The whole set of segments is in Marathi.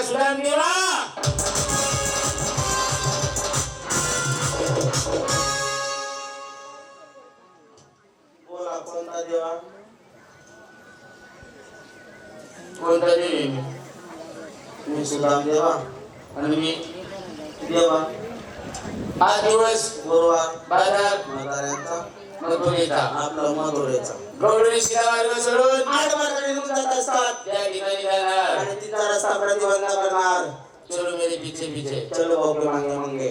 सुदाम देवा बोला कोणता देवा कोणता देवी मी सुदाम देवा आणि मी देवा हा दिवस गुरुवार बाजार म्हाताऱ्यांचा मथुरेचा आपला मधुरेचा गौरी शिलामार्ग सोडून आठ मार्गाने निघून जात असतात त्या ठिकाणी जाणार आणि तिचा रस्ता प्रतिबंध करणार चलो मेरे पीछे पीछे चलो भाऊ के मांगे मांगे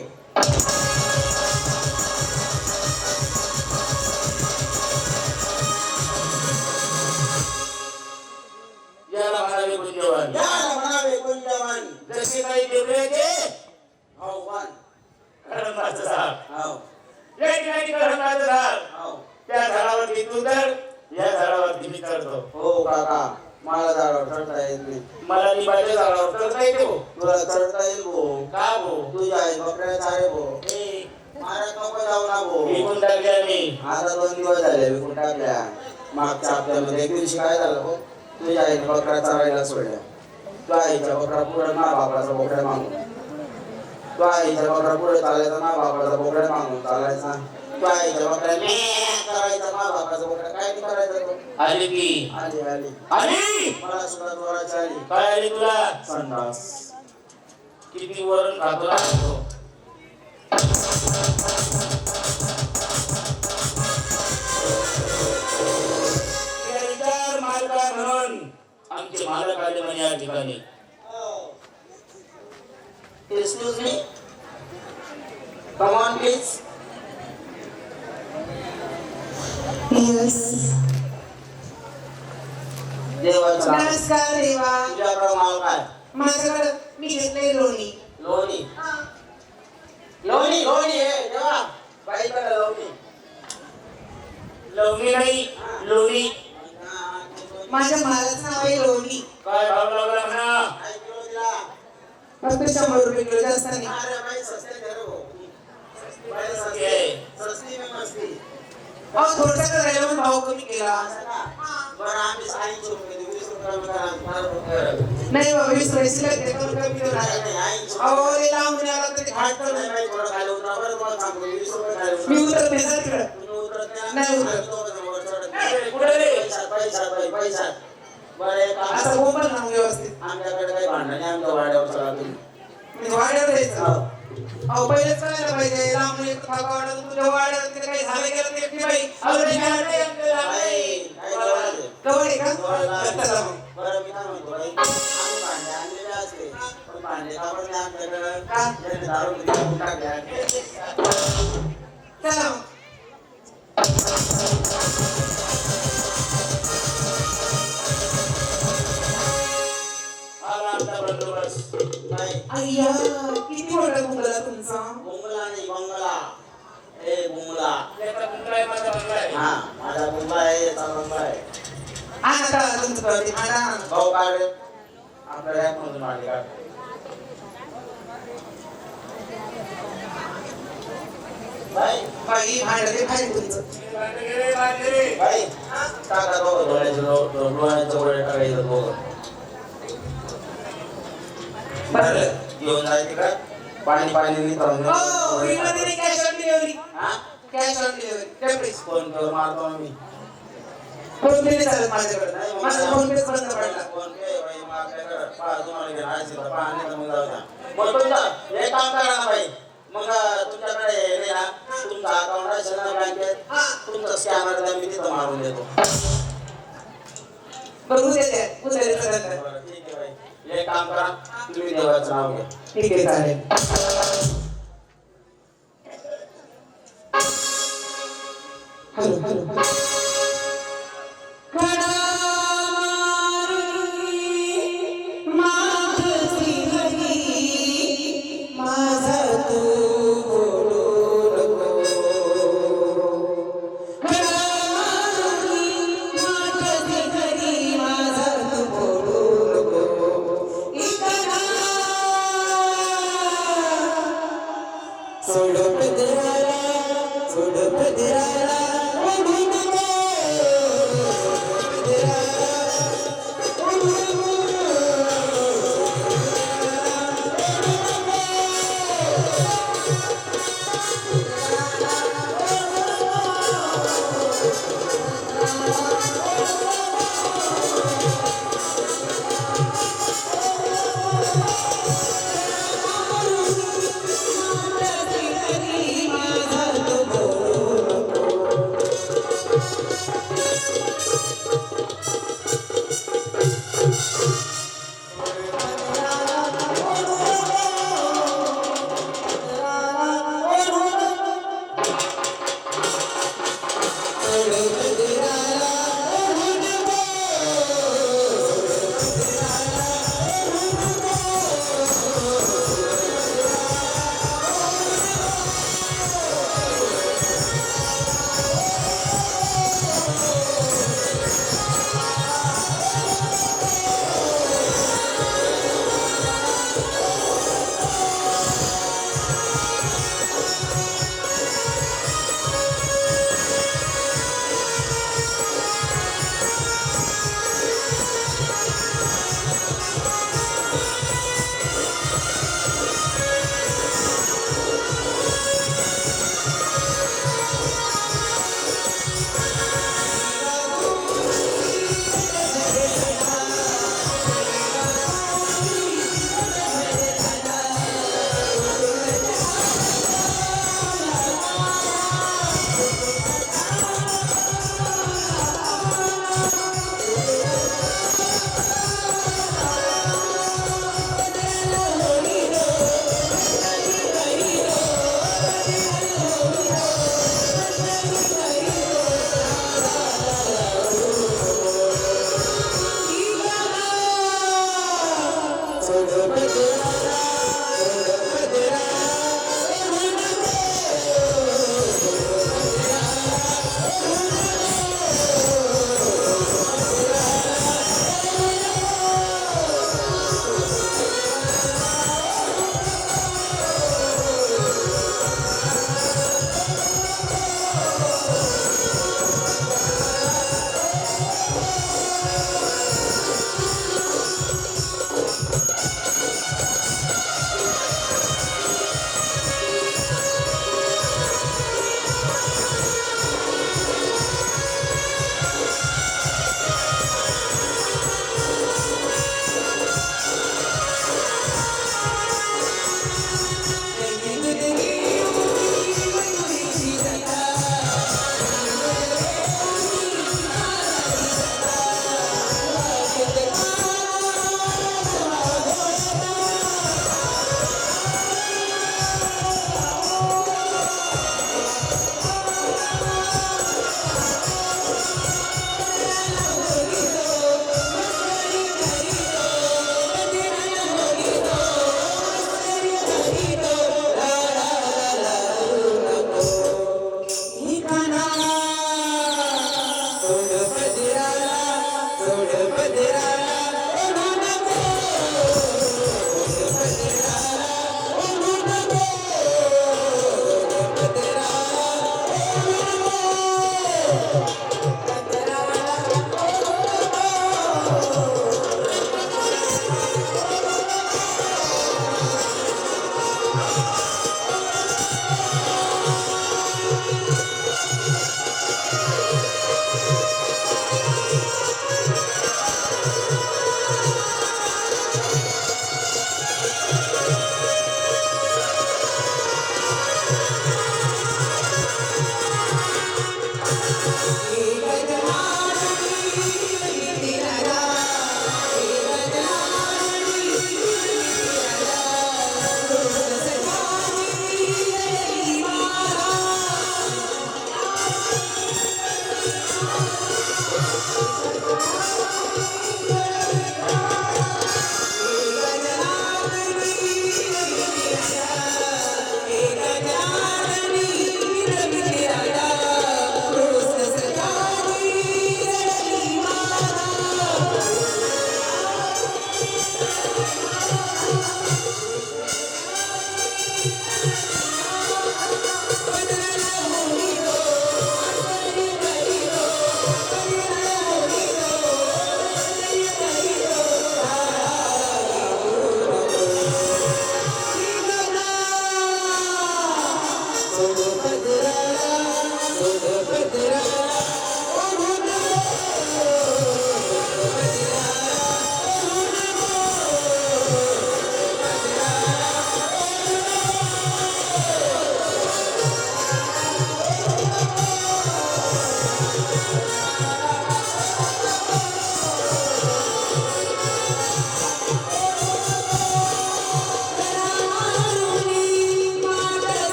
याला म्हणावे बुद्धिवान याला म्हणावे गुंजवान जसे काही देवळाचे आव्हान कळंबाचं झाड हाव या ठिकाणी कळंबाचं झाड हाव त्या झाडावरती तू तर या झाडावरती मी चढतो हो काका मला झाडावर चढता येत नाही मला लिंबाच्या झाडावर चढता येते हो तुला चढता येईल भाऊ का हो तुझ्या आई बकऱ्या चारे भाऊ मी महाराज नको जाऊ ना भाऊ विकून टाकले आम्ही आता 2 दिवस झाले विकून टाकल्या मागच्या हप्त्यामध्ये एक दिवशी काय झालं भाऊ तुझ्या आईने बकऱ्या चारायला सोडल्या तुझ्या आईच्या बकरा पुढे ना बापाचा बोकड्या मागून तुझ्या आईच्या बकरा पुढे चालायचा ना बापाचा बोकड्या मागून चालायचा तुझ्या आईच्या बकऱ्या करायचा ना बापाचा बोकड्या काय नाही करायचं तो आली की आली आली आली मला सुद्धा जोराची आली काय आली तुला संडास किती वरण खातो ना तो विचार मालका म्हणून आमचे मालक आले म्हणे या ठिकाणी Excuse me. Come on, please. Yes. देवाचा नमस्कार देवा. तुझ्याकडे माल काय माझ्याकडे मी घेतलंय लोणी. लोणी लोणी लोणी आहे देवा बाईकडे लोणी लवणी नाही लोणी माझ्या मालाचं नाव आहे लोणी. काय भाव लागला म्हणा काय किलो दिला फक्त 100 रुपये किलो जास्त नाही. अरे बाई सस्ते दे रे भाऊ बाई सस्ती आहे. सस्ती मी मस्ती अहो थोडसा करायला पण भाव कमी केला. बरं आम्ही 80 रुपये देऊ 20 रुपये करा नाही बाबा 20 पैसे लागते कमी होणार. अहो रे लांब आला तरी घाट कर. नाही बाई थोडं खाली उतरा बरं तुम्हाला सांगतो 20 रुपये खाली मी उतरत नाही जा तिकडं. तुम्ही उतरत नाही उतरत. कुठे रे पैसा बरं एक काम आता बोंबल ना व्यवस्थित. आमच्याकडे काही भांडण नाही आमच्या वाड्यावर चला तुम्ही मी वाड्यावर यायचं. अहो पहिले चलायला पाहिजे लांब एक फाका वाड्यात तुझ्या वाड्यात ते काही झालं गेलं ते की बाई अरे काय जवळ जवळ आहे का? चला मग. बरं मी काय म्हणतो बाई आम्ही भांडे आणलेले असते पण भांडे सापडले आमच्याकडे का? ज्यांनी दारू पिऊन टाकल्या चला मग. आला आमचा बंदोबस्त नाही अय्या किती मोठा मुंगला तुमचा. बुंगला नाही बंगला ए बुंगला याचा कुंडा आहे माझा बंगला आहे हा माझा बुंगला आहे याचा बंगला आहे आणा का तुमचं कळते आणा. भाऊ काढ रे. आपल्या रॅकमधून भांडे काढ बाई बाई भांडले खाली तुमचं. बाई टाका दोघं डोळ्याचे गोळे टाकायचं दोघं बरं. घेऊन जाय तिकडे पाणी पाणी हो फ्रीमध्ये नाही कॅश ऑन डिलिव्हरी. हा कॅश ऑन डिलिव्हरी त्यावेळेस फोन कर मारतो मी फोन पे चालेल माझ्याकडे. माझा फोन पेच बंद पडला. फोन पे बाई मग आपल्याकडे पाच तुम्हाला घ्यायचे तर पाणी तर मग जाऊ द्या मग तुमचं हे काम करा ना बाई मग तुमच्याकडे हे ना तुमचं अकाउंट असेल ना बँकेत तुमचं स्कॅनर द्या मी तिथं मारून देतो बरं उद्या द्या उद्या देतो नंतर. बरं, ठीक आहे बाई हे काम करा तुम्ही देवाचं नाव घ्या ठीक आहे चालेल. हॅलो हॅलो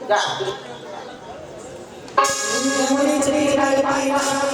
जा काय पाहिला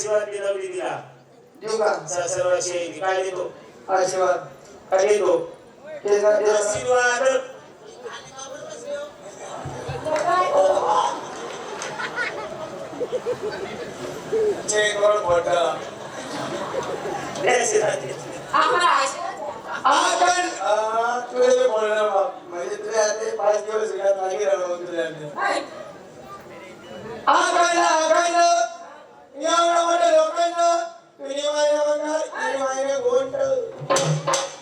आशीर्वाद देतो तिला देऊ का सर्वांशी काय देतो आशीर्वाद काय देतो हे ना ते ना. आशीर्वाद आपण तुझे बोलणार बाप म्हणजे तुझ्या ते 5 दिवस सगळ्यात मागे राहणार तुझ्या आपण एवढं मोठं लोकांना तुम्ही माझ्या